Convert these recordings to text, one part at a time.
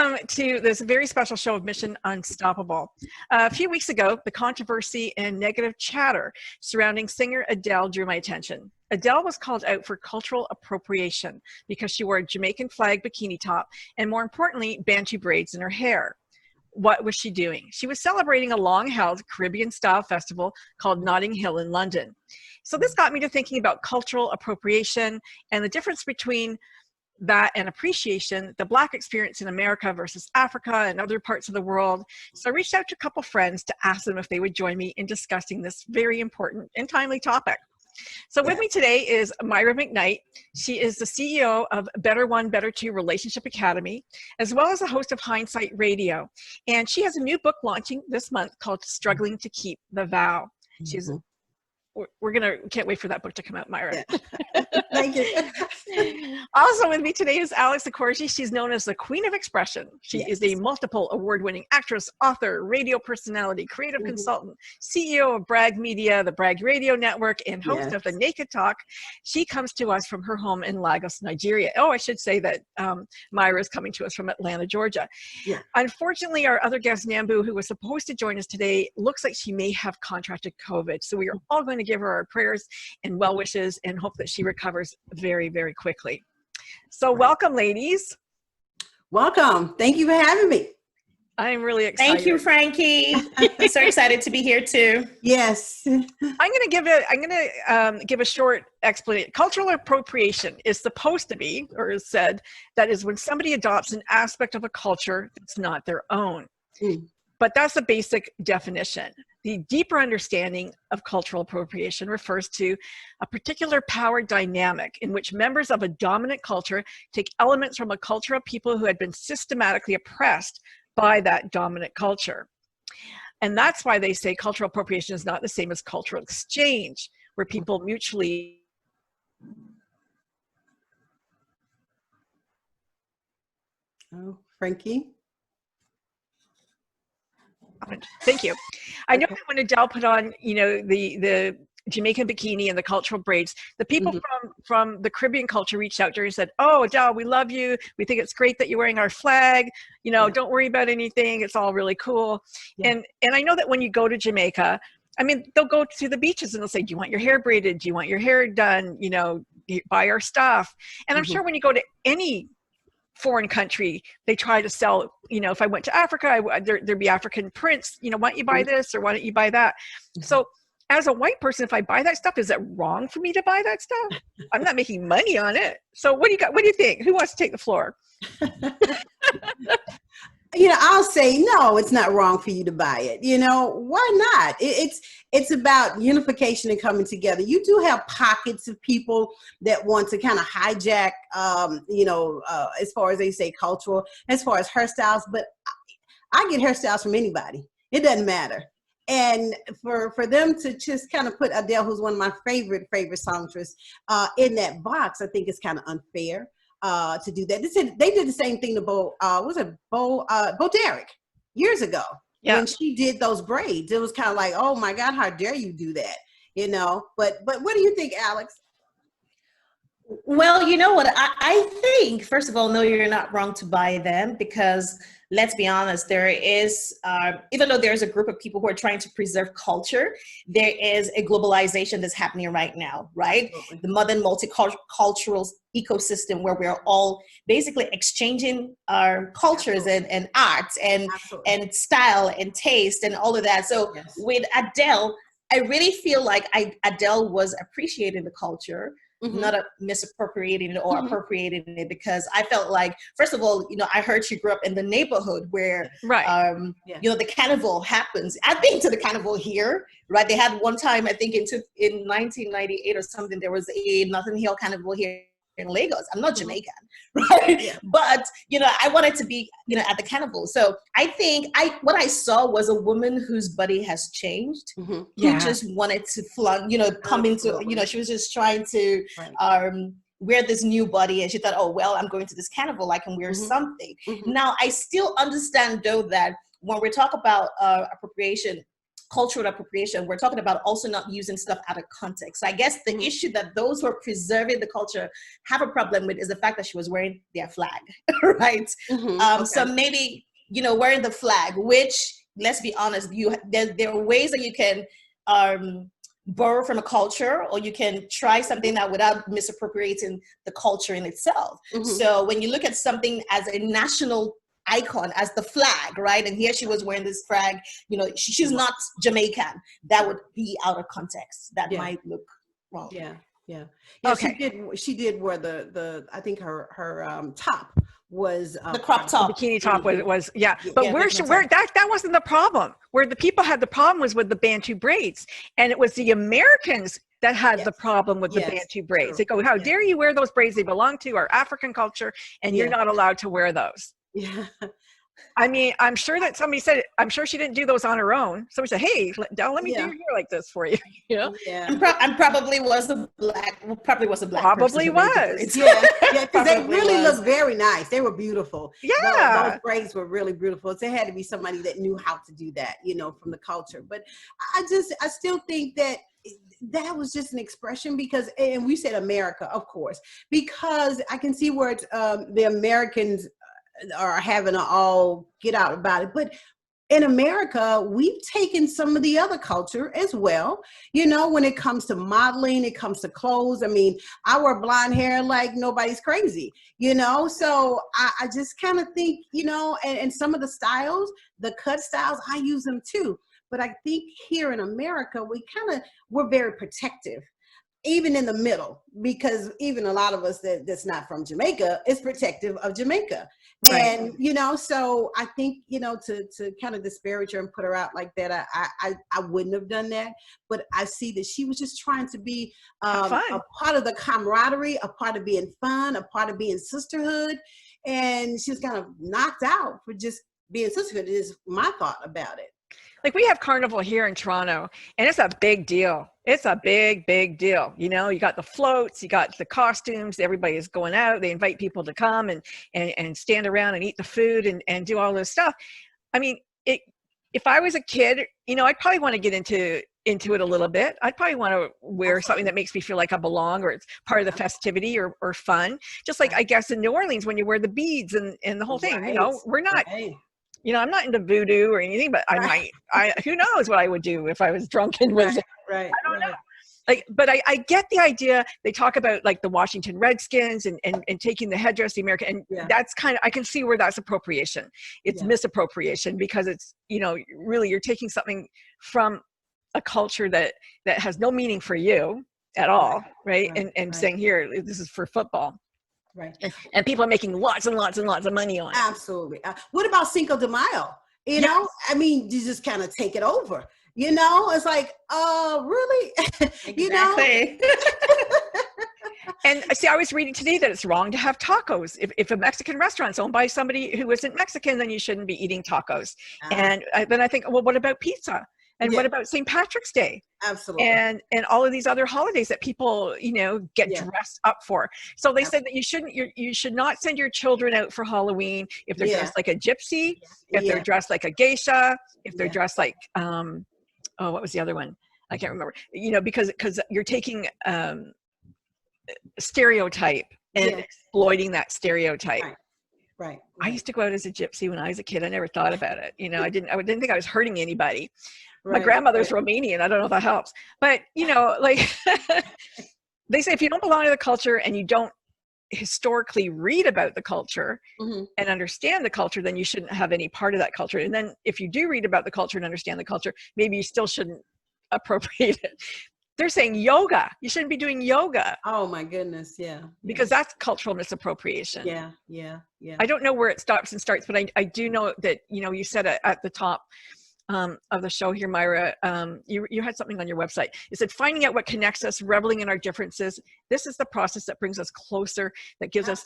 welcome to this very special show of Mission Unstoppable. A few weeks ago, the controversy and negative chatter surrounding singer Adele drew my attention. Adele was called out for cultural appropriation because she wore a Jamaican flag bikini top and, more importantly, Bantu braids in her hair. What was she doing? She was celebrating a long-held Caribbean-style festival called Notting Hill in London. So this got me to thinking about cultural appropriation and the difference between that and appreciation, the Black experience in America versus Africa and other parts of the world. So I reached out to a couple friends to ask them if they would join me in discussing this very important and timely topic. So with me today is Myra Mcknight. She is the CEO of Better One, Better Two Relationship Academy, as well as a host of Hindsight Radio. And she has a new book launching this month called Struggling to Keep the Vow. She's can't wait for that book to come out, Myra. Yeah. Thank you. Also with me today is Alex Okoroji. She's known as the Queen of Expression. She is a multiple award-winning actress, author, radio personality, creative consultant, CEO of Bragg Media, the Bragg Radio Network, and host of the Naked Talk. She comes to us from her home in Lagos, Nigeria. Oh, I should say that Myra is coming to us from Atlanta, Georgia. Yeah. Unfortunately, our other guest, Nambu, who was supposed to join us today, looks like she may have contracted COVID. So we are all going to give her our prayers and well wishes and hope that she recovers very, very quickly. So welcome, ladies. Welcome. Thank you for having me. I'm really excited. Thank you, Frankie. I'm so excited to be here too. Yes. I'm going to give a short explanation. Cultural appropriation is supposed to be, or is said, that is when somebody adopts an aspect of a culture that's not their own. But that's the basic definition. The deeper understanding of cultural appropriation refers to a particular power dynamic in which members of a dominant culture take elements from a culture of people who had been systematically oppressed by that dominant culture. And that's why they say cultural appropriation is not the same as cultural exchange, where people mutually Frankie? Thank you. I know that when Adele put on, the Jamaican bikini and the cultural braids, the people from the Caribbean culture reached out to her and said, "Oh, Adele, we love you. We think it's great that you're wearing our flag. Don't worry about anything. It's all really cool." Yeah. And I know that when you go to Jamaica, they'll go to the beaches and they'll say, "Do you want your hair braided? Do you want your hair done? Buy our stuff." And I'm sure when you go to any foreign country, they try to sell, if I went to Africa, there'd be African prints, why don't you buy this or why don't you buy that? So as a white person, if I buy that stuff, is it wrong for me to buy that stuff? I'm not making money on it. So what do you think? Who wants to take the floor? I'll say, no, it's not wrong for you to buy it. Why not? It's about unification and coming together. You do have pockets of people that want to kind of hijack, as far as they say cultural, as far as hairstyles, but I get hairstyles from anybody. It doesn't matter. And for them to just kind of put Adele, who's one of my favorite songstresses, in that box, I think it's kind of unfair. To do that. They did the same thing to Bo Derek years ago when she did those braids. It was kind of like, oh my God, how dare you do that? But what do you think, Alex? Well, you know what? I think, first of all, no, you're not wrong to buy them because let's be honest, there is, even though there's a group of people who are trying to preserve culture, there is a globalization that's happening right now, right? Absolutely. The modern multicultural ecosystem where we're all basically exchanging our cultures and arts and style and taste and all of that. So with Adele, I really feel like Adele was appreciating the culture, not misappropriating it or appropriating it, because I felt like, first of all, I heard she grew up in the neighborhood where, the carnival happens. I've been to the carnival here, right? They had one time, I think in 1998 or something, there was a Notting Hill carnival here in Lagos. I'm not Jamaican, right? Yeah. But, I wanted to be, at the carnival. So I think what I saw was a woman whose body has changed, who just wanted to come into, she was just trying to wear this new body. And she thought, oh, well, I'm going to this carnival, I can wear something. Now, I still understand, though, that when we talk about appropriation, cultural appropriation, we're talking about also not using stuff out of context. So I guess the issue that those who are preserving the culture have a problem with is the fact that she was wearing their flag, right? Okay. So maybe, wearing the flag, which, let's be honest, there are ways that you can borrow from a culture, or you can try something that without misappropriating the culture in itself. So when you look at something as a national icon, as the flag, right? And here she was wearing this flag, she's not Jamaican. That would be out of context. That might look wrong. Yeah. Okay. She did wear the I think her top was the crop top. The bikini top was but yeah, where that wasn't the problem. Where the people had the problem was with the Bantu braids, and it was the Americans that had the problem with the Bantu braids. They go, how dare you wear those braids? They belong to our African culture, and you're not allowed to wear those. Yeah. I mean, I'm sure that somebody said it. I'm sure she didn't do those on her own. Somebody said, hey, let me do your hair like this for you. Yeah. And probably was a black Probably person was. Yeah, because they really looked very nice. They were beautiful. Yeah. Those braids were really beautiful. So it had to be somebody that knew how to do that, from the culture. But I still think that was just an expression because, and we said America, of course, because I can see where it's, the Americans are having an all get out about it. But in America, we've taken some of the other culture as well. When it comes to modeling, it comes to clothes. I mean, I wear blonde hair like nobody's crazy, so I just kind of think, and some of the styles, the cut styles, I use them too. But I think here in America, we're very protective. Even in the middle, because even a lot of us that's not from Jamaica is protective of Jamaica. Right. And, so I think, to kind of disparage her and put her out like that, I wouldn't have done that. But I see that she was just trying to be a part of the camaraderie, a part of being fun, a part of being sisterhood. And she was kind of knocked out for just being sisterhood is my thought about it. Like we have Carnival here in Toronto, and it's a big deal. It's a big, big deal. You got the floats, you got the costumes, everybody is going out. They invite people to come and stand around and eat the food and do all this stuff. I mean, if I was a kid, I'd probably want to get into it a little bit. I'd probably want to wear something that makes me feel like I belong, or it's part of the festivity or fun. Just like I guess in New Orleans when you wear the beads and the whole thing, we're not... I'm not into voodoo or anything, but who knows what I would do if I was drunk and was, right. I don't know. But I get the idea. They talk about like the Washington Redskins and taking the headdress, the American, and that's kind of, I can see where that's appropriation. It's misappropriation because it's, really you're taking something from a culture that has no meaning for you at all, right? And saying, here, this is for football. Right. And people are making lots and lots and lots of money on it. Absolutely. What about Cinco de Mayo? I mean, you just kind of take it over. It's like, really? Exactly. And see, I was reading today that it's wrong to have tacos. If a Mexican restaurant's owned by somebody who isn't Mexican, then you shouldn't be eating tacos. And then I think, well, what about pizza? And what about St. Patrick's Day? Absolutely. And all of these other holidays that people, get dressed up for. So they said that you should not send your children out for Halloween if they're dressed like a gypsy, if they're dressed like a geisha, if they're dressed like, what was the other one? I can't remember. Because you're taking stereotype and exploiting that stereotype. Right. I used to go out as a gypsy when I was a kid. I never thought about it. I didn't think I was hurting anybody. My grandmother's Romanian. I don't know if that helps. But, they say if you don't belong to the culture and you don't historically read about the culture and understand the culture, then you shouldn't have any part of that culture. And then if you do read about the culture and understand the culture, maybe you still shouldn't appropriate it. They're saying yoga. You shouldn't be doing yoga. Oh my goodness. Yeah. Because that's cultural misappropriation. Yeah. I don't know where it stops and starts, but I do know that, you said at the top of the show here, Myra, you had something on your website. You said, finding out what connects us, reveling in our differences. This is the process that brings us closer, that gives us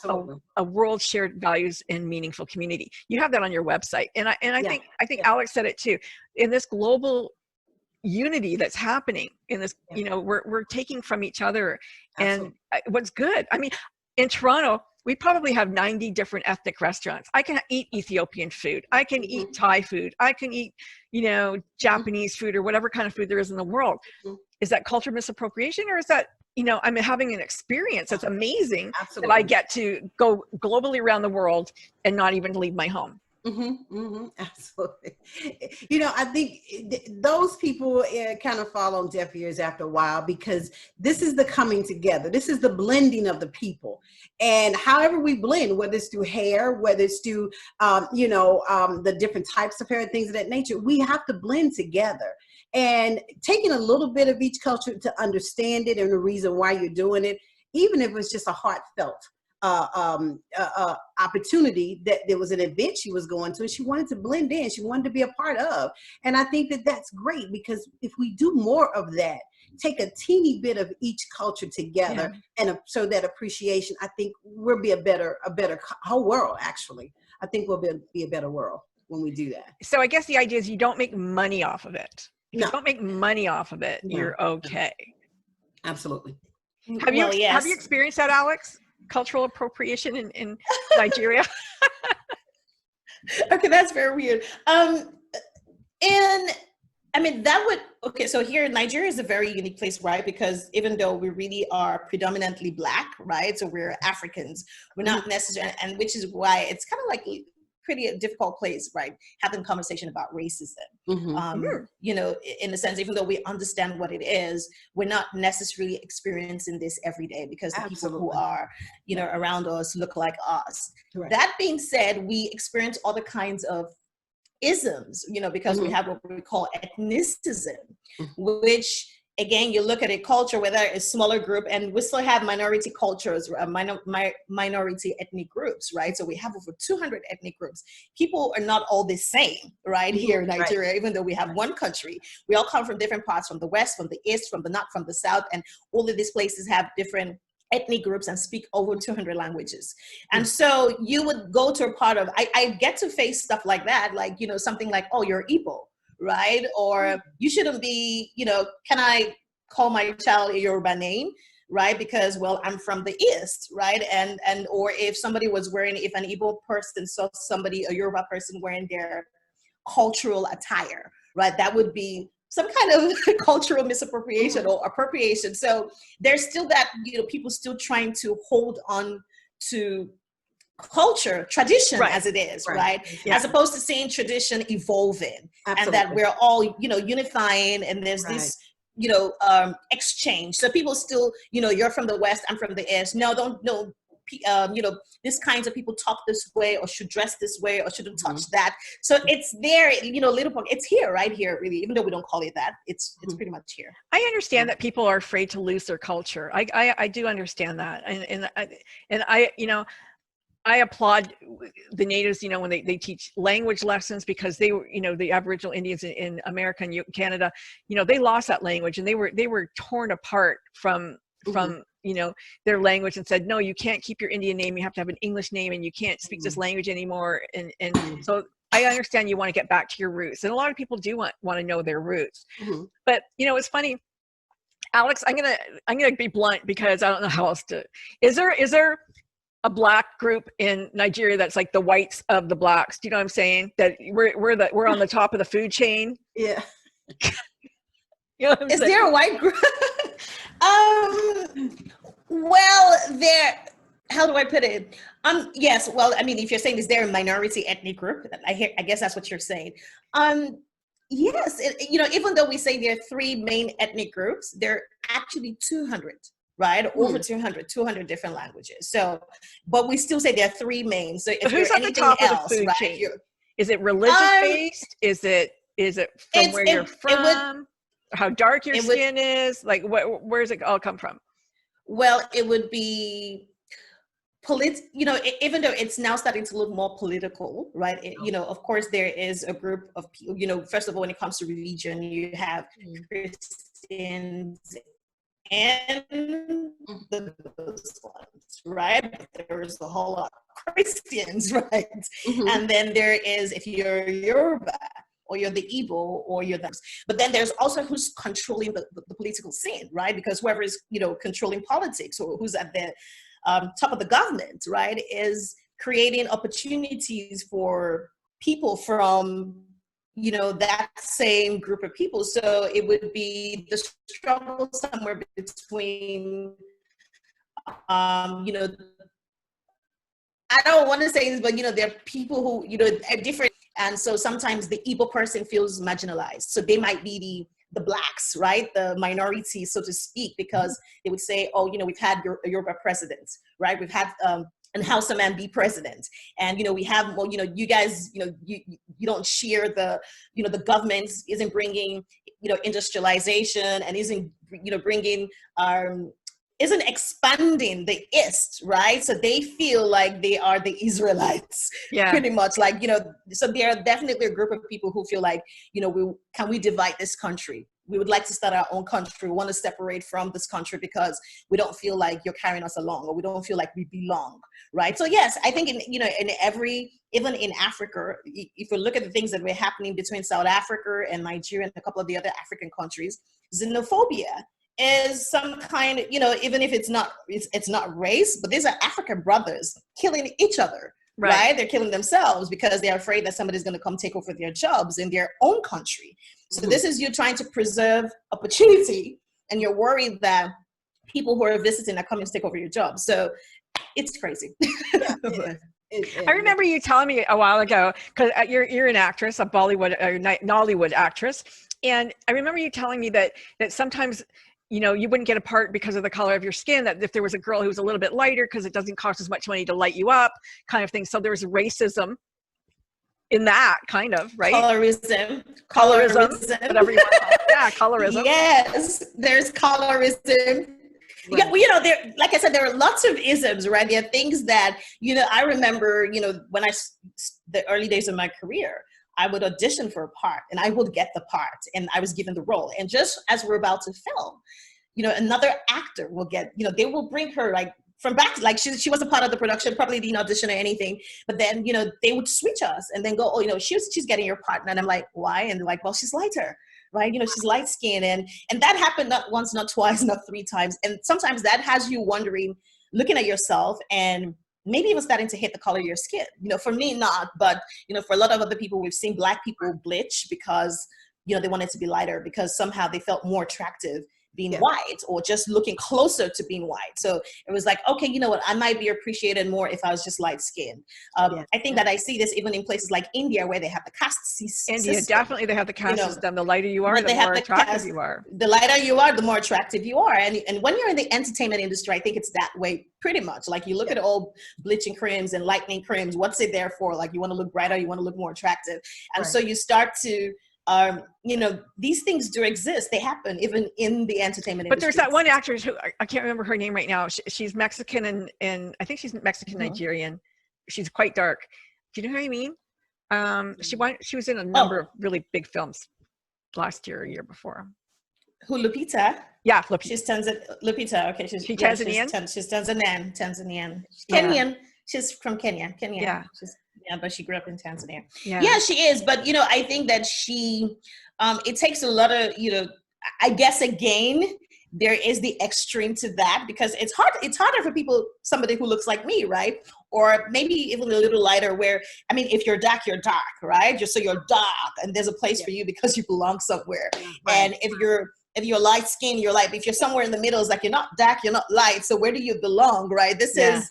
a world shared values and meaningful community. You have that on your website. And I think Alex said it too. In this global unity that's happening in this, we're taking from each other. And what's good, I mean, in Toronto, we probably have 90 different ethnic restaurants. I can eat Ethiopian food. I can eat Thai food. I can eat, Japanese food or whatever kind of food there is in the world. Is that culture misappropriation, or is that, I'm having an experience that's amazing that I get to go globally around the world and not even leave my home? Absolutely. I think those people kind of fall on deaf ears after a while, because this is the coming together. This is the blending of the people. And however we blend, whether it's through hair, whether it's through, the different types of hair and things of that nature, we have to blend together. And taking a little bit of each culture to understand it and the reason why you're doing it, even if it's just a heartfelt opportunity, that there was an event she was going to and she wanted to blend in, she wanted to be a part of. And I think that that's great, because if we do more of that, take a teeny bit of each culture together and show that appreciation, I think we'll be a better whole world. Actually, I think we'll be a better world when we do that. So I guess the idea is you don't make money off of it. If you don't make money off of it, you're okay. Absolutely. Have you experienced that, Alex? Cultural appropriation in Nigeria? Okay, that's very weird. And I mean, so here Nigeria is a very unique place, right? Because even though we really are predominantly Black, right? So we're Africans, we're not necessarily, and which is why it's kind of like pretty a difficult place, right? Having conversation about racism, in a sense, even though we understand what it is, we're not necessarily experiencing this every day, because the people who are, around us look like us. Right. That being said, we experience other kinds of isms, because we have what we call ethnicism, which, again, you look at a culture, whether it's a smaller group, and we still have minority cultures, minority ethnic groups, right? So we have over 200 ethnic groups. People are not all the same, right? Here in Nigeria, even though we have one country, we all come from different parts, from the West, from the East, from the North, from the South, and all of these places have different ethnic groups and speak over 200 languages. And so you would go to a part of, I get to face stuff like that, like, something like, oh, you're Igbo, right? Or you shouldn't be, can I call my child a Yoruba name, right? Because, well, I'm from the East, right? And or if somebody was wearing, if an Igbo person saw a Yoruba person wearing their cultural attire, right? That would be some kind of cultural misappropriation or appropriation. So there's still that, people still trying to hold on to culture, tradition as it is, right? As opposed to seeing tradition evolving. And that we're all, unifying, and there's this, exchange. So people still, you're from the West, I'm from the East. No, these kinds of people talk this way, or should dress this way, or shouldn't touch that. So it's there, little, it's here, right here, really, even though we don't call it that, it's pretty much here. I understand that people are afraid to lose their culture. I do understand that. And I applaud the natives, when they teach language lessons, because they were, the Aboriginal Indians in America and Canada, they lost that language, and they were torn apart from their language, and said, no, you can't keep your Indian name. You have to have an English name, and you can't speak this language anymore. And so I understand you want to get back to your roots. And a lot of people do want to know their roots. But, it's funny, Alex, I'm going to be blunt, because I don't know how else to, is there a Black group in Nigeria that's like the whites of the Blacks? Do you know what I'm saying? That we're on the top of the food chain? Yeah. Is there a white group? Well, how do I put it? Yes, well, I mean, if you're saying, is there a minority ethnic group? I guess that's what you're saying. Yes, even though we say there are 3 main ethnic groups, there are actually 200, right? Over 200 different languages. So, but we still say there are 3 main. So if who's at the top of the food chain? Is it religious based? Is it from where you're from? How dark your skin is? Like, where does it all come from? Well, it would be even though it's now starting to look more political, right? Of course, there is a group of people, first of all, when it comes to religion, you have Christians and the Muslims, right? There's a whole lot of Christians, right? And then there is, if you're Yoruba, or you're the Igbo, or you're them. But then there's also who's controlling the political scene, right? Because whoever is, controlling politics, or who's at the top of the government, right, is creating opportunities for people from, you know, that same group of people. So it would be the struggle somewhere between, you know, I don't want to say this, but, you know, there are people who, you know, are different. And so sometimes the Igbo person feels marginalized. So they might be the blacks, right? The minority, so to speak, because they would say, oh, you know, we've had your Yoruba president, right? We've had an Hausa man be president. And, you know, we have, well, you know, you guys, you know, you don't share the, you know, the government isn't bringing, you know, industrialization and isn't, you know, bringing, isn't expanding the East, right? So they feel like they are the Israelites, pretty much. Like, you know, so there are definitely a group of people who feel like, you know, can we divide this country? We would like to start our own country. We want to separate from this country because we don't feel like you're carrying us along, or we don't feel like we belong, right? So yes, I think in, you know, in every, even in Africa, if you look at the things that were happening between South Africa and Nigeria and a couple of the other African countries, xenophobia is some kind of, you know, even if it's not race, but these are African brothers killing each other, right? They're killing themselves because they're afraid that somebody's going to come take over their jobs in their own country. So this is you trying to preserve opportunity, and you're worried that people who are visiting are coming to take over your job. So it's crazy. I remember you telling me a while ago, because you're an actress, a Bollywood or Nollywood actress, and I remember you telling me that sometimes, you know, you wouldn't get a part because of the color of your skin, that if there was a girl who was a little bit lighter, because it doesn't cost as much money to light you up, kind of thing. So there was racism in that, kind of, right? Colorism, whatever you want to call it. Yeah, colorism. Yes, there's colorism. Right. Yeah, well, you know, there, like I said, there are lots of isms, right? There are things that, you know, I remember, you know, when the early days of my career, I would audition for a part and I would get the part and I was given the role. And just as we're about to film, you know, another actor will get, you know, they will bring her like from back, like she wasn't part of the production, probably didn't audition or anything, but then, you know, they would switch us and then go, oh, you know, she's getting your part. And I'm like, why? And they're like, well, she's lighter, right? You know, she's light skinned. And that happened not once, not twice, not three times. And sometimes that has you wondering, looking at yourself and maybe even starting to hit the color of your skin. You know, for me, not, but, you know, for a lot of other people, we've seen Black people bleach because, you know, they wanted to be lighter because somehow they felt more attractive being white or just looking closer to being white. So it was like, okay, you know what, I might be appreciated more if I was just light skinned. I think that I see this even in places like India where they have the caste system. India, definitely they have the caste system. The lighter you are, the more attractive you are. The lighter you are, the more attractive you are. And when you're in the entertainment industry, I think it's that way pretty much. Like you look at all bleaching creams and lightening creams, what's it there for? Like you want to look brighter, you want to look more attractive. And so you start to, you know, these things do exist. They happen even in the entertainment industry. But there's that one actress who, I can't remember her name right now. She's Mexican and I think she's Mexican Nigerian. She's quite dark. Do you know who I mean? She was in a number of really big films last year or year before. Who, Lupita? Yeah, Lupita. She's Lupita. Okay, she's Tanzanian. She's Tanzanian. Kenyan. She's from Kenya. Yeah. But she grew up in Tanzania. Yeah, she is. But, you know, I think that she, it takes a lot of, you know, I guess, again, there is the extreme to that because it's harder for people, somebody who looks like me, right? Or maybe even a little lighter where, I mean, if you're dark, right? Just so you're dark and there's a place for you because you belong somewhere. Right. And if you're light skinned, you're light. If you're somewhere in the middle, it's like you're not dark, you're not light. So where do you belong, right? This is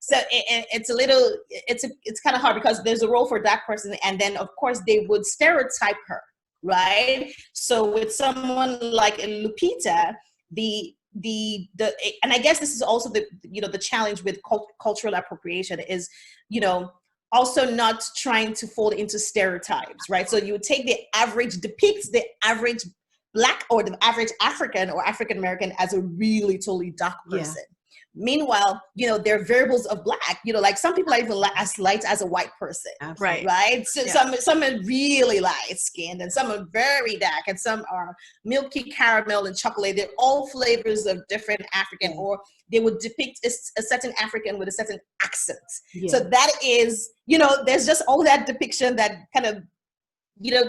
so it's a little, it's kind of hard because there's a role for a dark person, and then of course they would stereotype her, right? So with someone like Lupita, and I guess this is also the challenge with cultural appropriation is, you know, also not trying to fall into stereotypes, right? So you would take depicts the average Black or the average African or African American as a really totally dark person. Meanwhile, you know, there are variables of Black, you know, like some people are even as light as a white person. Absolutely. Right? So some are really light skinned and some are very dark and some are milky caramel and chocolate. They're all flavors of different African, or they would depict a certain African with a certain accent. So that is, you know, there's just all that depiction that kind of, you know,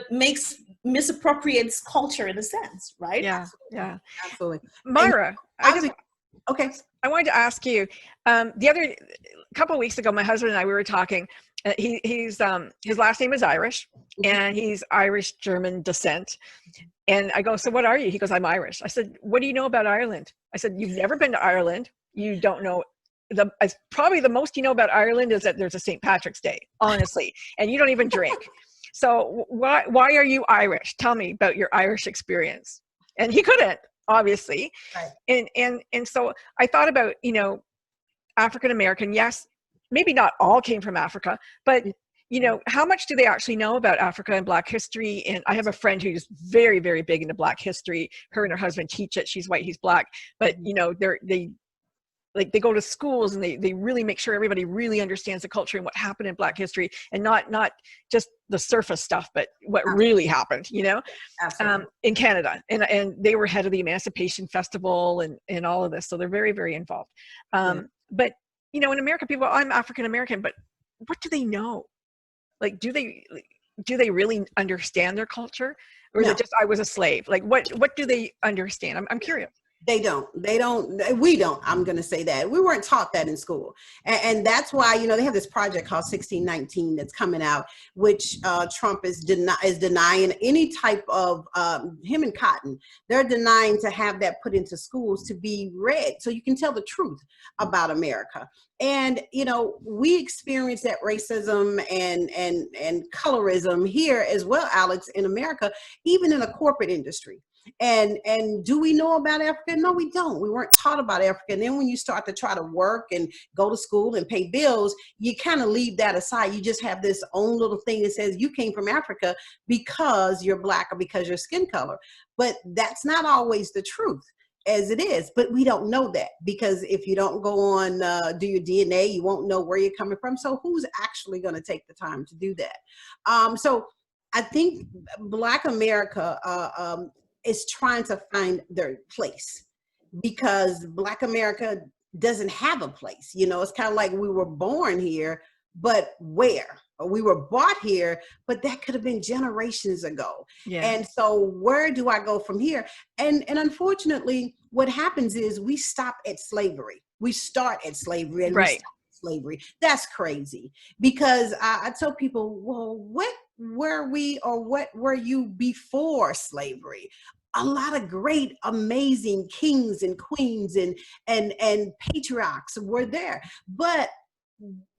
misappropriates culture in a sense, right? Yeah. Absolutely. Myra, Okay. I wanted to ask you, a couple of weeks ago, my husband and I, we were talking. His last name is Irish, and he's Irish German descent. And I go, so what are you? He goes, I'm Irish. I said, what do you know about Ireland? I said, you've never been to Ireland. You don't know. Probably the most you know about Ireland is that there's a St. Patrick's Day, honestly, and you don't even drink. So why are you Irish? Tell me about your Irish experience. And he couldn't, obviously. Right. And so I thought about, African American. Yes, maybe not all came from Africa, but how much do they actually know about Africa and Black history? And I have a friend who's very, very big into Black history. Her and her husband teach it. She's white, he's Black, but they go to schools and they really make sure everybody really understands the culture and what happened in Black history, and not just the surface stuff, but what really happened, in Canada. And they were head of the Emancipation Festival and all of this. So they're very, very involved. But, in America, people, I'm African American, but what do they know? Like, do they really understand their culture? Or is it just, I was a slave? Like, what do they understand? I'm curious. We don't, I'm going to say that. We weren't taught that in school. And that's why, they have this project called 1619 that's coming out, which Trump is denying any type of, him and Cotton, they're denying to have that put into schools to be read so you can tell the truth about America. And, we experience that racism and colorism here as well, Alex, in America, even in the corporate industry. And do we know about Africa? No, we don't. We weren't taught about Africa. And then when you start to try to work and go to school and pay bills, you kind of leave that aside. You just have this own little thing that says you came from Africa because you're Black or because you're skin color. But that's not always the truth, as it is. But we don't know that, because if you don't go on, do your DNA, you won't know where you're coming from. So who's actually going to take the time to do that? So I think Black America is trying to find their place, because Black America doesn't have a place. It's kind of like we were born here, but where? Or we were bought here, but that could have been generations ago. Yeah. And so where do I go from here? And unfortunately, what happens is we stop at slavery. We start at slavery and we stop at slavery. That's crazy, because I tell people, well, what were we, or what were you before slavery? A lot of great, amazing kings and queens and patriarchs were there, but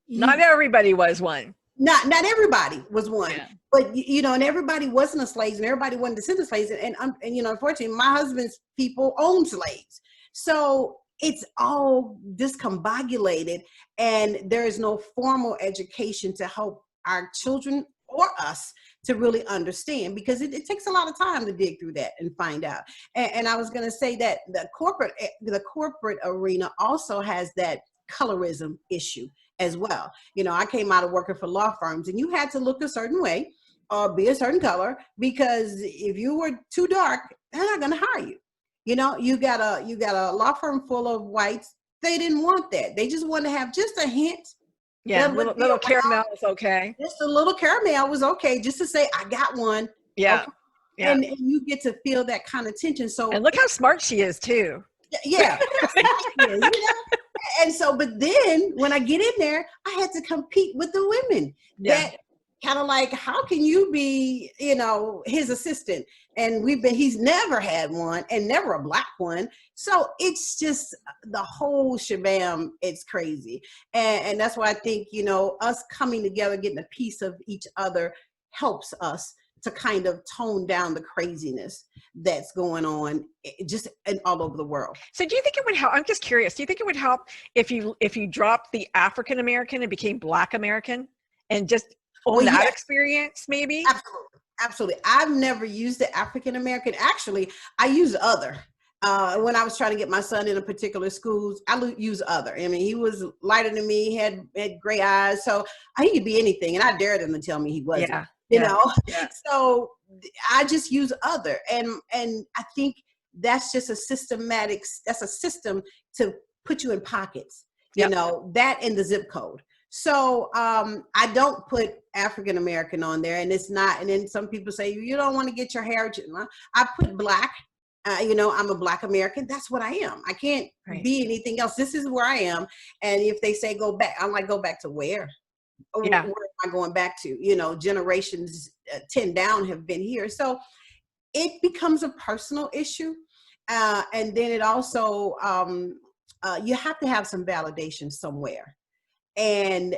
not everybody was one. Not everybody was one, but and everybody wasn't a slave, and everybody wasn't descended slaves, and unfortunately, my husband's people owned slaves, so it's all discombobulated, and there is no formal education to help our children or us to really understand, because it takes a lot of time to dig through that and find out. And I was going to say that the corporate arena also has that colorism issue as well. I came out of working for law firms, and you had to look a certain way or be a certain color, because if you were too dark, they're not going to hire you. You got a law firm full of whites. They didn't want that. They just wanted to have just a hint. Yeah, little caramel is okay. Just a little caramel was okay, just to say, I got one. Yeah. Okay. Yeah. And you get to feel that kind of tension. So, and look how smart she is too. Yeah. And so, but then when I get in there, I had to compete with the women. That kind of like, how can you be, his assistant? And he's never had one, and never a Black one. So it's just the whole shabam. It's crazy. And that's why I think, us coming together, getting a piece of each other helps us to kind of tone down the craziness that's going on just all over the world. So do you think it would help? I'm just curious. Do you think it would help if you dropped the African American and became Black American and just own that experience, maybe? Absolutely. I've never used the African American. Actually, I use other. When I was trying to get my son in a particular school, I use other. I mean, he was lighter than me, had gray eyes, so he could be anything, and I dared him to tell me he wasn't. Yeah. So I just use other, and I think that's just a system to put you in pockets. That and the zip code. So I don't put African American on there, and it's not. And then some people say, you don't want to get your heritage. I put Black, I'm a Black American. That's what I am. I can't be anything else. This is where I am. And if they say go back, I'm like, go back to where? Yeah. Where am I going back to? Generations 10 down have been here. So it becomes a personal issue. And then it also, you have to have some validation somewhere. And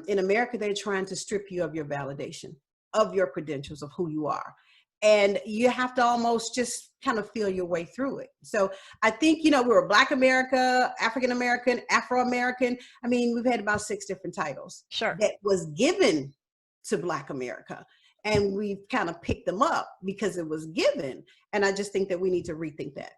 in America, they're trying to strip you of your validation, of your credentials, of who you are. And you have to almost just kind of feel your way through it. So I think, we're Black America, African American, Afro American. I mean, we've had about 6 different titles that was given to Black America. And we've kind of picked them up because it was given. And I just think that we need to rethink that.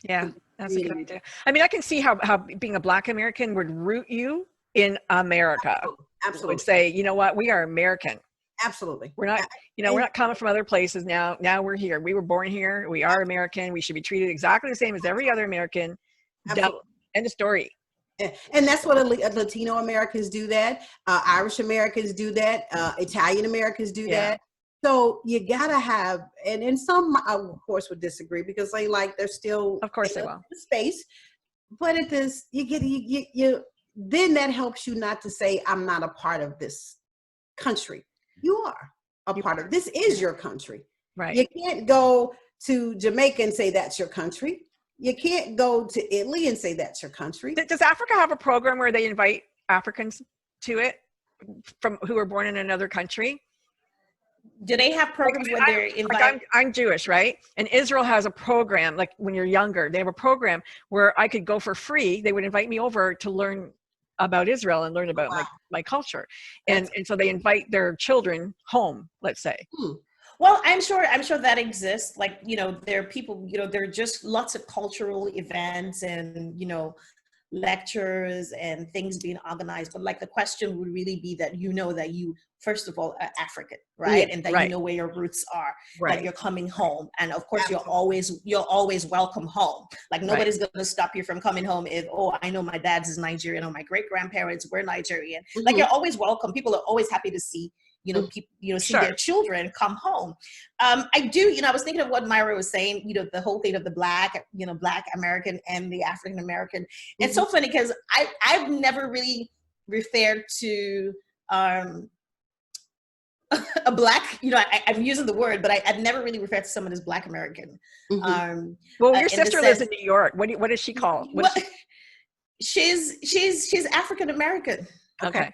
Yeah, that's a good idea. I mean, I can see how being a Black American would root you in America. Absolutely. Would say, you know what, we are American. Absolutely. We're not, we're not coming from other places now. Now we're here. We were born here. We are American. We should be treated exactly the same as every other American. End of story. And that's what Latino Americans do that. Irish Americans do that. Italian Americans do that. So you gotta have, and some of course would disagree because they're still, of course they will, space. But it is, you then that helps you not to say, I'm not a part of this country. You are a part of this. Is your country. Right. You can't go to Jamaica and say that's your country. You can't go to Italy and say that's your country. Does Africa have a program where they invite Africans to it from who are born in another country? Do they have programs where they're invited? I'm Jewish, right? And Israel has a program, like when you're younger, they have a program where I could go for free. They would invite me over to learn about Israel and learn about my culture. And so they invite their children home, let's say. Well, I'm sure that exists. There are people, there are just lots of cultural events and, lectures and things being organized. But the question would really be that, that you, first of all, are African, right? And that you know where your roots are, that you're coming home. And of course, you're always welcome home. Nobody's going to stop you from coming home if, I know my dad's is Nigerian or my great grandparents were Nigerian. You're always welcome. People are always happy to see people, see their children come home. I do, I was thinking of what Myra was saying, the whole thing of the Black American and the African American. It's so funny because I've never really referred to a Black, I'm using the word, but I've never really referred to someone as Black American. Well, your sister lives in New York. What is she called? She's African American. Okay.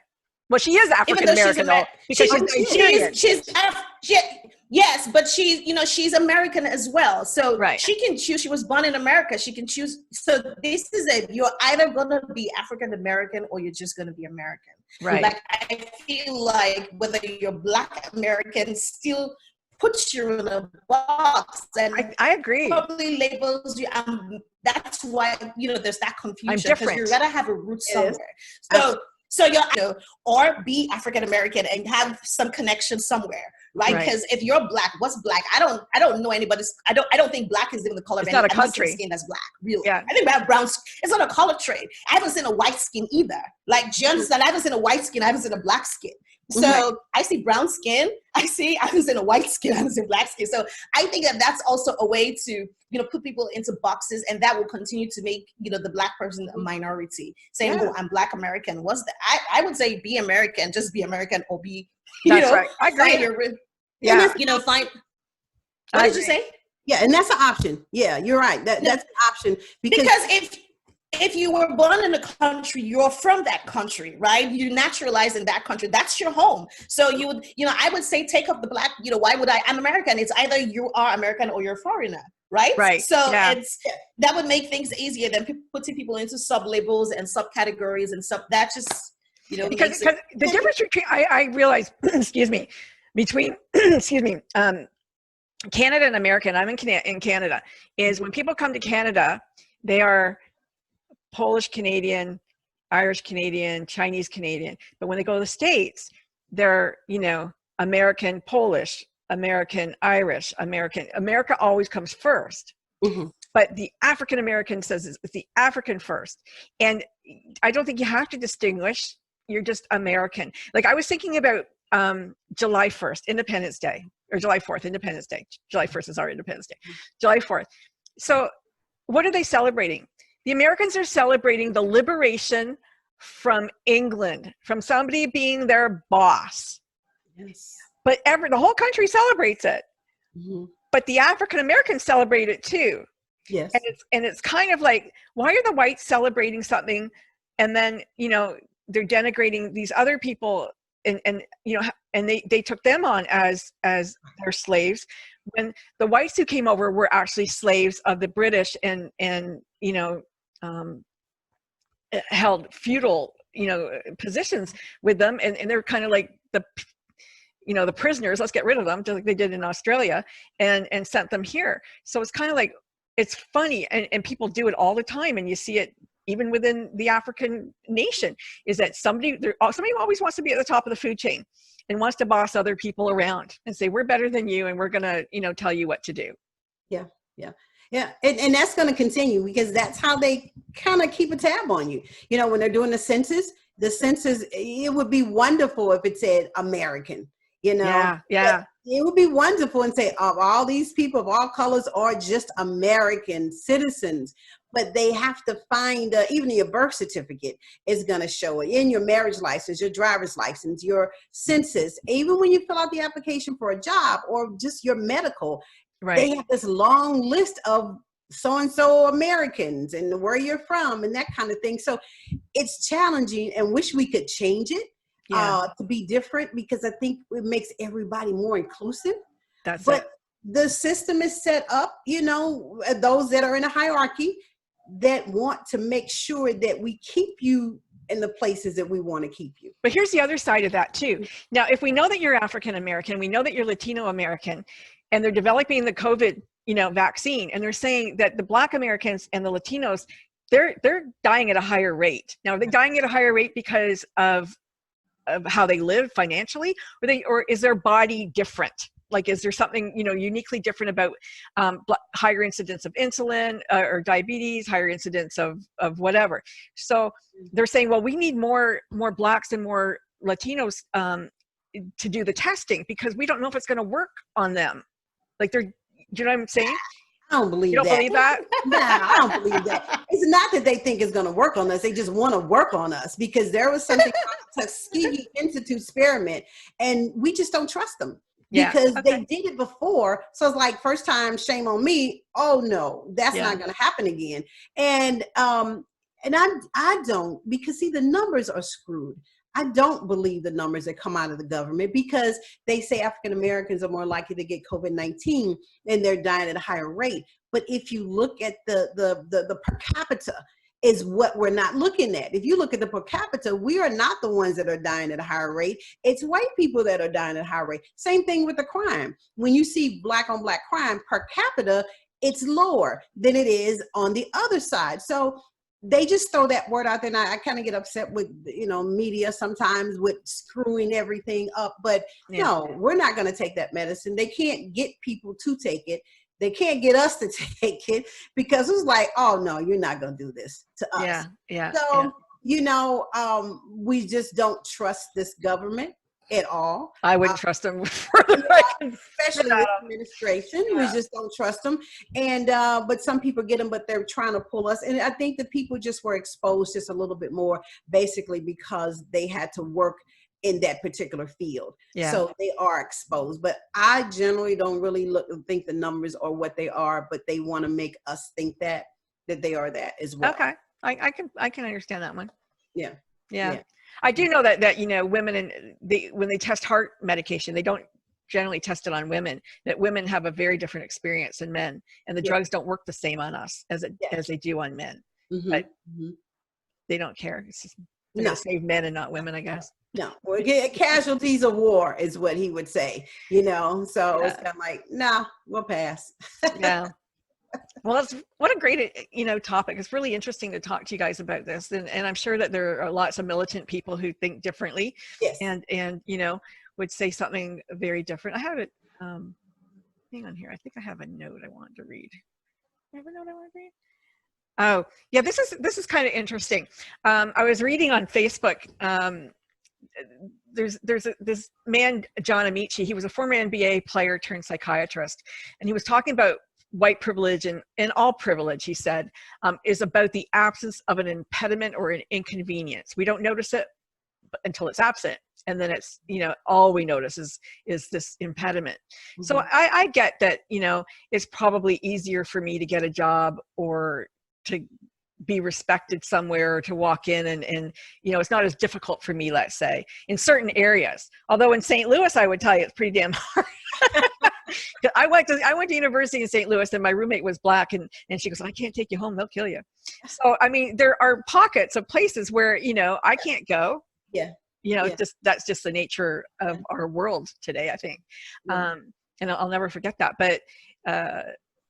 Well, she is African American though, because yes, but she's American as well. So she can choose. She was born in America. She can choose. So this is it. You're either gonna be African American or you're just gonna be American. Right. I feel like whether you're Black American still puts you in a box, and I agree. Probably labels you. That's why there's that confusion because you gotta have a root somewhere. So you're, or be African American and have some connection somewhere, right? Because if you're Black, what's Black? I don't know anybody's. I don't think Black is even the color of any country skin that's Black. Really, yeah. I think we have brown. It's not a color trade. I haven't seen a white skin either. I haven't seen a white skin. I haven't seen a Black skin. So I see brown skin. I haven't seen a white skin. I haven't seen Black skin. So I think that's also a way to put people into boxes, and that will continue to make the Black person a minority. Saying, I'm Black American. What's that? I would say be American. Just be American, or be right. I agree. Find. What did you say? Yeah, and that's an option. Yeah, you're right. That's an option because if you were born in a country, you're from that country, right? You naturalize in that country. That's your home. So you would, I would say take up the Black, why would I'm American? It's either you are American or you're a foreigner, right? Right. So that would make things easier than putting people into sub-labels and subcategories and stuff. That just, because the difference between, I realize, between, Canada and America, and I'm in Canada, is when people come to Canada, they are Polish Canadian, Irish Canadian, Chinese Canadian. But when they go to the States, they're, American Polish, American Irish, America always comes first. But the African American says it's the African first. And I don't think you have to distinguish. You're just American. I was thinking about July 1st, Independence Day, or July 4th, Independence Day. July 1st is our Independence Day. July 4th. So what are they celebrating? The Americans are celebrating the liberation from England, from somebody being their boss. Yes. But the whole country celebrates it. Mm-hmm. But the African Americans celebrate it too. Yes. And it's kind of like, why are the whites celebrating something, and then, you know, they're denigrating these other people, and you know, and they took them on as their slaves, when the whites who came over were actually slaves of the British, and you know, held feudal, you know, positions with them, and they're kind of like the, you know, the prisoners. Let's get rid of them, just like they did in Australia, and sent them here. So it's kind of like, it's funny, and people do it all the time, and you see it even within the African nation, is that somebody always wants to be at the top of the food chain and wants to boss other people around and say, we're better than you, and we're gonna, you know, tell you what to do. Yeah. And that's going to continue, because that's how they kind of keep a tab on you. You know, when they're doing the census, it would be wonderful if it said American, you know. Yeah. It would be wonderful and say, of all these people of all colors are just American citizens. But they have to find, even your birth certificate is going to show it, in your marriage license, your driver's license, your census, even when you fill out the application for a job or just your medical. Right. They have this long list of so-and-so Americans and where you're from and that kind of thing. So it's challenging, and wish we could change it to be different, because I think it makes everybody more inclusive. But the system is set up, you know, those that are in a hierarchy that want to make sure that we keep you in the places that we want to keep you. But here's the other side of that too. Now, if we know that you're African American, we know that you're Latino American, and they're developing the COVID, you know, vaccine, and they're saying that the Black Americans and the Latinos, they're dying at a higher rate. Now, are they dying at a higher rate because of how they live financially, or is their body different? Like, is there something, you know, uniquely different about higher incidence of insulin or diabetes, higher incidence of whatever? So they're saying, well, we need more Blacks and more Latinos to do the testing, because we don't know if it's going to work on them. Like, do you know what I'm saying? I don't believe that. You don't believe that? No, I don't believe that. It's not that they think it's going to work on us. They just want to work on us, because there was something called Tuskegee Institute experiment, and we just don't trust them. Because they did it before. So it's like, first time, shame on me. Oh no, that's not going to happen again. And I don't, because see, the numbers are screwed. I don't believe the numbers that come out of the government, because they say African Americans are more likely to get COVID-19 and they're dying at a higher rate. But if you look at the per capita, is what we're not looking at. If you look at the per capita, we are not the ones that are dying at a higher rate. It's white people that are dying at a higher rate. Same thing with the crime. When you see Black on Black crime per capita, it's lower than it is on the other side. So they just throw that word out there, and I kind of get upset with, you know, media sometimes with screwing everything up. But no, we're not going to take that medicine. They can't get people to take it. They can't get us to take it, because it's like, oh no, you're not going to do this to us. So, you know, we just don't trust this government at all. I wouldn't trust them especially with administration. We just don't trust them. And but some people get them, but they're trying to pull us. And I think the people just were exposed just a little bit more, basically because they had to work in that particular field. So they are exposed. But I generally don't really think the numbers are what they are, but they want to make us think that they are that as well. Okay. I can understand that one. Yeah. I do know that you know, women, when they test heart medication, they don't generally test it on women, that women have a very different experience than men, and the drugs don't work the same on us as they do on men. But they don't care. It's just, they're gonna save men and not women, I guess. No, casualties of war is what he would say, you know. So it's kind of like, nah, we'll pass. Well, what a great, you know, topic. It's really interesting to talk to you guys about this, and I'm sure that there are lots of militant people who think differently, and you know, would say something very different. I have it. Hang on here. I think I have a note I wanted to read. I have a note I want to read. Oh, yeah. This is kind of interesting. I was reading on Facebook there's this man, John Amici. He was a former NBA player turned psychiatrist, and he was talking about white privilege and all privilege, he said, is about the absence of an impediment or an inconvenience. We don't notice it until it's absent. And then it's, all we notice is this impediment. Mm-hmm. So I get that, it's probably easier for me to get a job or to be respected somewhere, or to walk in and it's not as difficult for me, let's say, in certain areas. Although in St. Louis, I would tell you it's pretty damn hard. I went to university in St. Louis, and my roommate was black, and she goes, I can't take you home, they'll kill you. So, I mean, there are pockets of places where, I can't go. Yeah. That's just the nature of our world today, I think. Yeah. And I'll never forget that. But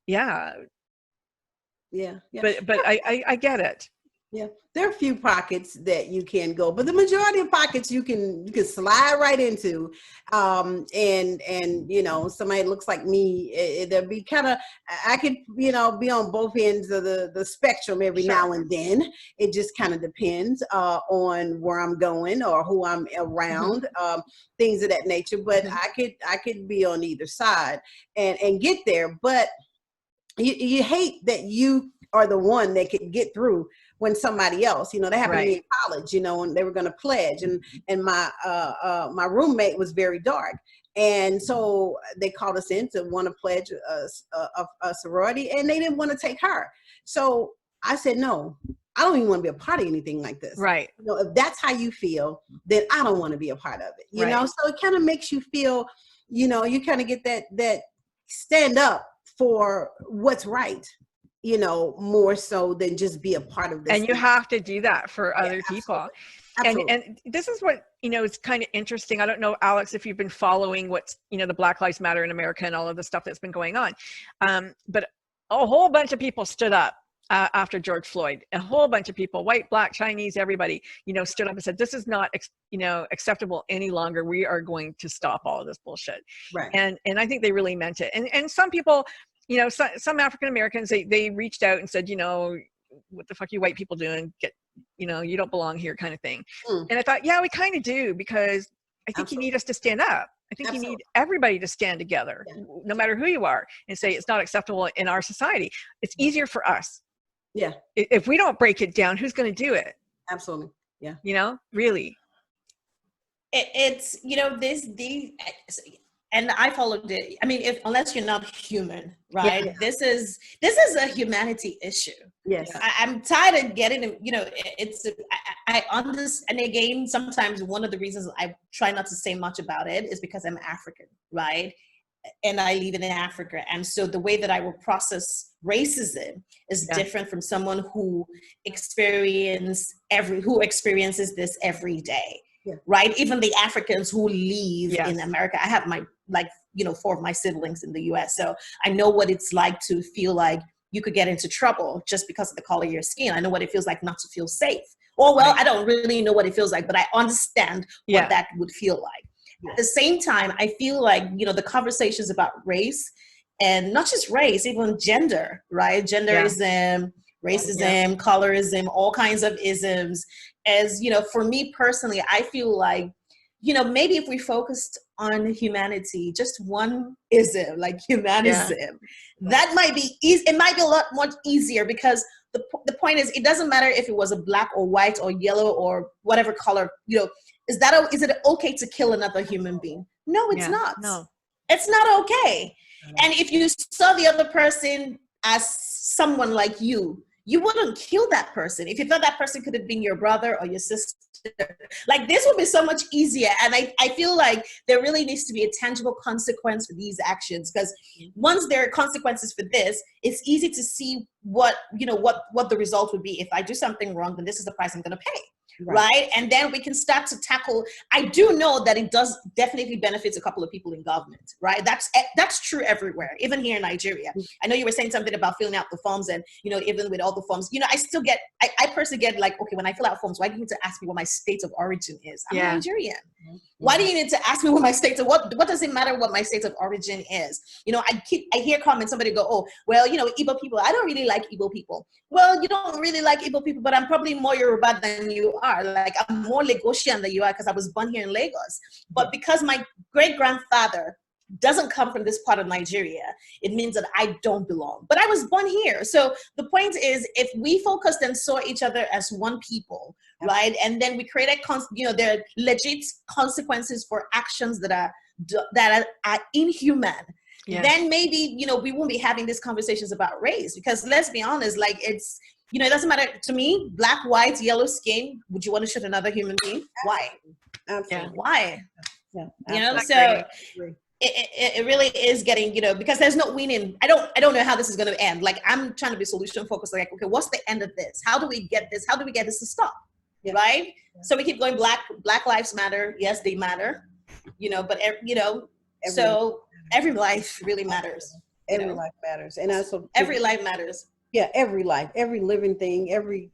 yeah. But I get it. Yeah, there are a few pockets that you can go, but the majority of pockets you can slide right into. And somebody looks like me, there'd be kind of, I could be on both ends of the spectrum every now and then. It just kind of depends on where I'm going or who I'm around, things of that nature. But I could be on either side and get there. But you hate that you are the one that could get through when somebody else, that happened to me in college, and they were going to pledge, and my roommate was very dark. And so they called us in to want to pledge a sorority, and they didn't want to take her. So I said, no, I don't even want to be a part of anything like this. Right. If that's how you feel, then I don't want to be a part of it, you know? So it kind of makes you feel, you kind of get that stand up for what's right, more so than just be a part of this. And you have to do that for other people. Absolutely. And this is what, is kind of interesting. I don't know, Alex, if you've been following what's, the Black Lives Matter in America and all of the stuff that's been going on. But a whole bunch of people stood up after George Floyd. A whole bunch of people, white, black, Chinese, everybody, stood up and said, this is not, acceptable any longer. We are going to stop all of this bullshit. Right. And I think they really meant it. And some people, some African Americans, they reached out and said, what the fuck you white people doing? You don't belong here, kind of thing. And I thought, yeah, we kind of do, because I think you need us to stand up. I think you need everybody to stand together, no matter who you are, and say it's not acceptable in our society. It's easier for us. Yeah. If we don't break it down, who's going to do it? Absolutely. Yeah. Really. It's, and I followed it. I mean, unless you're not human, right? Yeah. This is a humanity issue. Yes. I'm tired of getting, I understand. And again, sometimes one of the reasons I try not to say much about it is because I'm African, right? And I live in Africa. And so the way that I will process racism is different from someone who experiences this every day. Yeah. Right? Even the Africans who live in America. I have 4 of my siblings in the US. So I know what it's like to feel like you could get into trouble just because of the color of your skin. I know what it feels like not to feel safe. I don't really know what it feels like, but I understand what that would feel like. Yeah. At the same time, I feel like, the conversations about race, and not just race, even gender, right? Genderism, racism, colorism, all kinds of isms. As, for me personally, I feel like, maybe if we focused on humanity, just one ism, like humanism, that might be easy. It might be a lot more easier, because the point is, it doesn't matter if it was a black or white or yellow or whatever color, is it okay to kill another human being? No, it's not. No, it's not okay. And if you saw the other person as someone like you wouldn't kill that person. If you thought that person could have been your brother or your sister, like, this would be so much easier. And I feel like there really needs to be a tangible consequence for these actions, because once there are consequences for this, it's easy to see what the result would be. If I do something wrong, then this is the price I'm going to pay. Right. And then we can start to tackle. I do know that it does definitely benefits a couple of people in government, right? That's true everywhere, even here in Nigeria. I know you were saying something about filling out the forms, and even with all the forms, I still get, I personally get like, okay, when I fill out forms, why do you need to ask me what my state of origin is? I'm Nigerian. Why do you need to ask me what my state of what does it matter what my state of origin is? I hear comments, somebody go, oh, well, Igbo people, I don't really like Igbo people. Well, you don't really like Igbo people, but I'm probably more Yoruba than you are. Like, I'm more Lagosian than you are because I was born here in Lagos. But because my great-grandfather doesn't come from this part of Nigeria, it means that I don't belong. But I was born here. So the point is, if we focused and saw each other as one people, right, and then we created, there are legit consequences for actions that are inhuman. Yes. Then maybe we won't be having these conversations about race. Because let's be honest, like it's it doesn't matter to me, black, white, yellow skin. Would you want to shoot another human being? Why? Absolutely. Why? Yeah, so. It really is getting, because there's no winning. I don't know how this is going to end. Like, I'm trying to be solution focused. Like, okay, what's the end of this? How do we get this? How do we get this to stop? Yeah. Right? Yeah. So we keep going, Black lives matter. Yes, they matter, but every life really matters. Every life matters. And also every life matters. Yeah. Every life, every living thing, every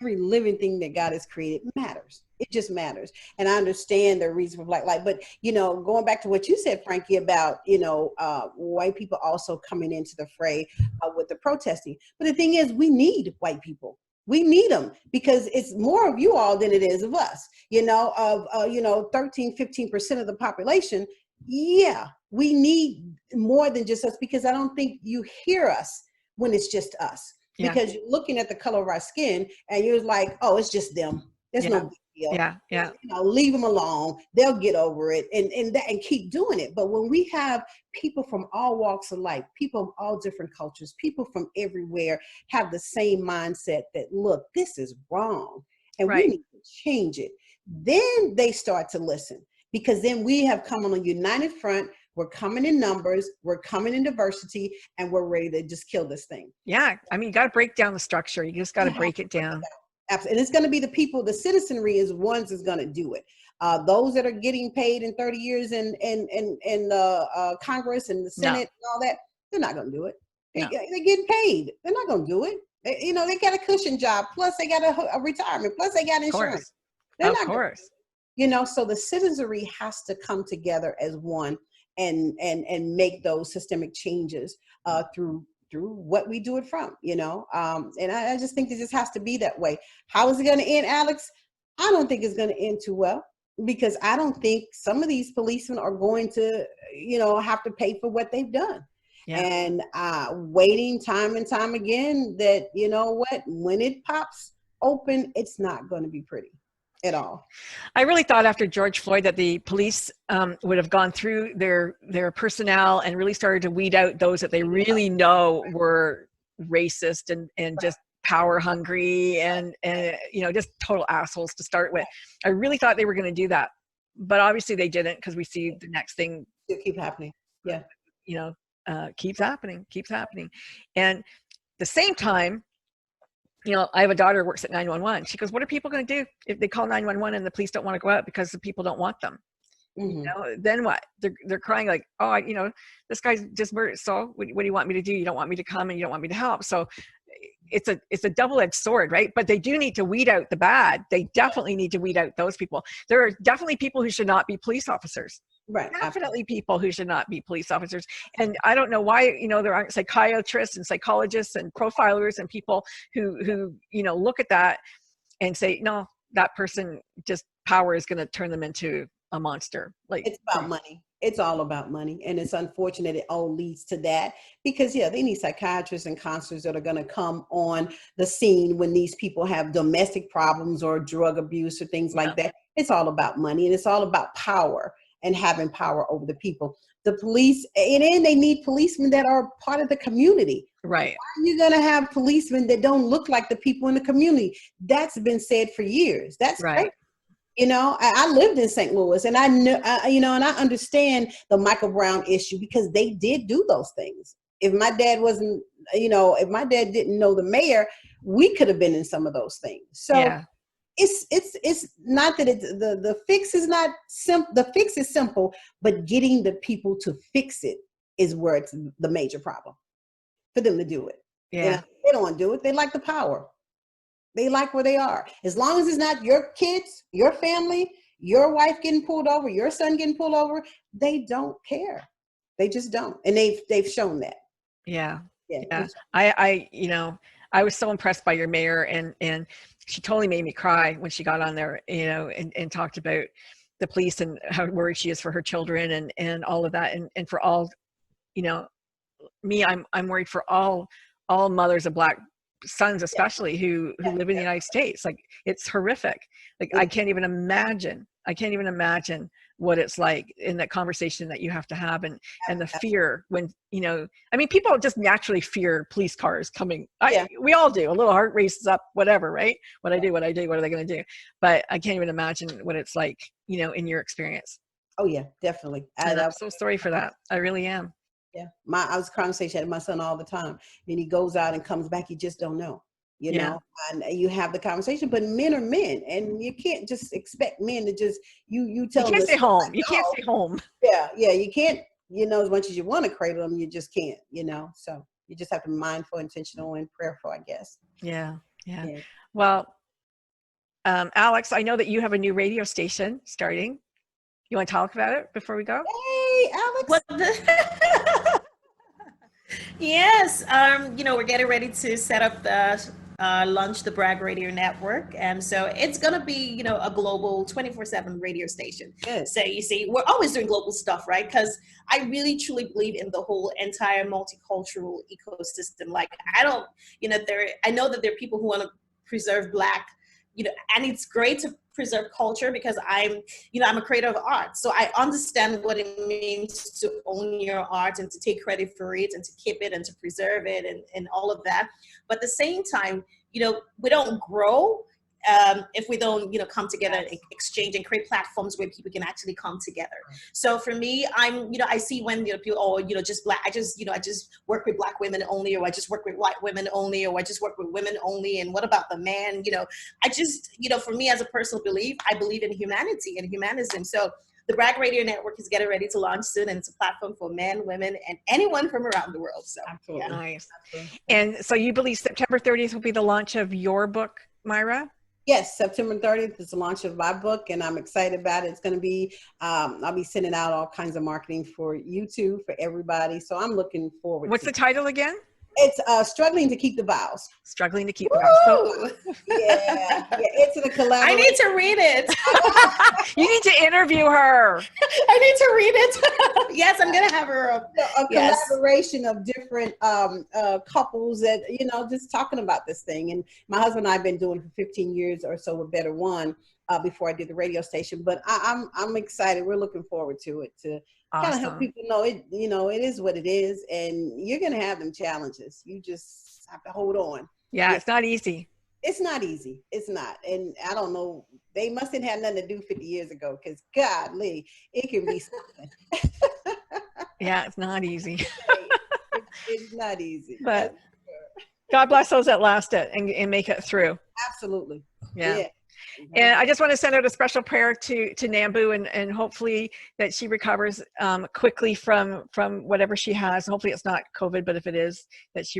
living thing that God has created matters. It just matters. And I understand the reason for Black life, but going back to what you said, Frankie, about white people also coming into the fray with the protesting. But the thing is, we need white people. We need them because it's more of you all than it is of us. 13-15% of the population. Yeah, we need more than just us, because I don't think you hear us when it's just us. Yeah. Because you're looking at the color of our skin and you're like, oh, it's just them. There's no big deal. Yeah. Leave them alone. They'll get over it and keep doing it. But when we have people from all walks of life, people of all different cultures, people from everywhere have the same mindset that, look, this is wrong and we need to change it. Then they start to listen, because then we have come on a united front. We're coming in numbers, we're coming in diversity, and we're ready to just kill this thing. Yeah, I mean, you got to break down the structure. You just got to break it down. Absolutely. And it's going to be the people, the citizenry is ones that's going to do it. Those that are getting paid in 30 years in Congress and the Senate and all that, they're not going to do it. They're getting paid. They're not going to do it. They got a cushion job, plus they got a retirement, plus they got insurance. Of course. So the citizenry has to come together as one and make those systemic changes through what we do it from, and I just think it just has to be that way. How is it going to end, Alex? I don't think it's going to end too well, because I don't think some of these policemen are going to, have to pay for what they've done. Yeah. And waiting time and time again that, when it pops open, it's not going to be pretty at all. I really thought after George Floyd that the police would have gone through their personnel and really started to weed out those that they really know were racist and just power hungry and just total assholes to start with. I really thought they were going to do that, but obviously they didn't, because we see the next thing keep happening. Yeah, keeps happening. And at the same time, I have a daughter who works at 911. She goes, what are people going to do if they call 911 and the police don't want to go out because the people don't want them? Mm-hmm. Then what? They're crying like, oh, this guy's just murdered. So what do you want me to do? You don't want me to come and you don't want me to help. So it's a double-edged sword, right? But they do need to weed out the bad. They definitely need to weed out those people. There are definitely people who should not be police officers. Right. Definitely people who should not be police officers. And I don't know why, there aren't psychiatrists and psychologists and profilers and people who look at that and say, no, that person, just power is going to turn them into a monster. Like, it's about money. It's all about money. And it's unfortunate it all leads to that, because they need psychiatrists and counselors that are going to come on the scene when these people have domestic problems or drug abuse or things like that. It's all about money, and it's all about power and having power over the people. The police, and then they need policemen that are part of the community. Right. Why are you going to have policemen that don't look like the people in the community? That's been said for years. That's right. I lived in St. Louis, and I know, and I understand the Michael Brown issue, because they did do those things. If my dad wasn't, if my dad didn't know the mayor, we could have been in some of those things. So it's not that the fix is not simple. The fix is simple, but getting the people to fix it is where it's the major problem for them to do it. Yeah. They don't want to do it. They like the power. They like where they are. As long as it's not your kids, your family, your wife getting pulled over, your son getting pulled over, they don't care. They just don't. And they've shown that. Yeah. Yeah. Yeah. I was so impressed by your mayor, and she totally made me cry when she got on there, and talked about the police and how worried she is for her children and all of that. And for all, me, I'm worried for all mothers of Black sons, especially who live in the United States. Like, it's horrific. Like, I can't even imagine what it's like in that conversation that you have to have, and the fear when, people just naturally fear police cars coming. We all do. A little heart races up, whatever, right? What are they going to do? But I can't even imagine what it's like, in your experience. Oh yeah, definitely. And I'm so sorry for that. I really am. Yeah. I was conversation with my son all the time, and he goes out and comes back. You just don't know, know, and you have the conversation, but men are men, and you can't just expect men to just, you tell them. You can't stay home. You can't stay home. Yeah. You can't, as much as you want to cradle them, you just can't, so you just have to be mindful, intentional, and prayerful, I guess. Yeah. Well, Alex, I know that you have a new radio station starting. You want to talk about it before we go? Hey, Alex. Yes. We're getting ready to set up launch the Bragg Radio Network. And so it's going to be, a global 24/7 radio station. Good. So you see, we're always doing global stuff, right? Because I really truly believe in the whole entire multicultural ecosystem. Like, I know that there are people who want to preserve Black, and it's great to preserve culture because I'm a creator of art. So I understand what it means to own your art and to take credit for it and to keep it and to preserve it and all of that. But at the same time, we don't grow if we don't, come together and exchange and create platforms where people can actually come together. So for me, I see when, people, just Black, I just work with Black women only, or I just work with white women only, or I just work with women only. And what about the man? I just, for me as a personal belief, I believe in humanity and humanism. So the Bragg Radio Network is getting ready to launch soon, and it's a platform for men, women, and anyone from around the world. So absolutely. Yeah. Nice. Absolutely. And so you believe September 30th will be the launch of your book, Myra? Yes, September 30th is the launch of my book, and I'm excited about it. It's going to be, I'll be sending out all kinds of marketing for YouTube, for everybody. So I'm looking forward What's the title again? It's Struggling to Keep the Vows. Struggling to Keep the Vows. So, it's a collaboration. I need to read it. You need to interview her. I need to read it. Yes, I'm going to have her. A collaboration of different couples that, just talking about this thing. And my husband and I have been doing it for 15 years or so with Better One before I did the radio station. But I'm excited. We're looking forward to it, to kind of help people know it, it is what it is, and you're going to have them challenges. You just have to hold on. Yeah, it's not easy. It's not easy. It's not. And I don't know, they mustn't have nothing to do 50 years ago, because godly, it can be something. Yeah, it's not easy. It's not easy. But God bless those that last it and make it through. Absolutely. Yeah. And I just want to send out a special prayer to Nambu, and hopefully that she recovers quickly from whatever she has. Hopefully it's not COVID, but if it is, that she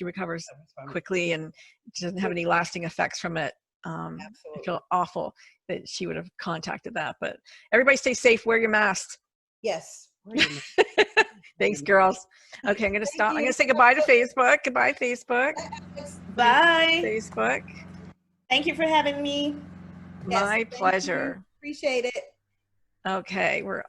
recovers quickly and doesn't have any lasting effects from it. I feel awful that she would have contacted that, but everybody stay safe. Wear your masks. Yes. Thanks, girls. Okay, I'm going to stop. I'm going to say goodbye to Facebook. Goodbye, Facebook. Bye. Facebook. Thank you for having me. My pleasure. Appreciate it. Okay, we're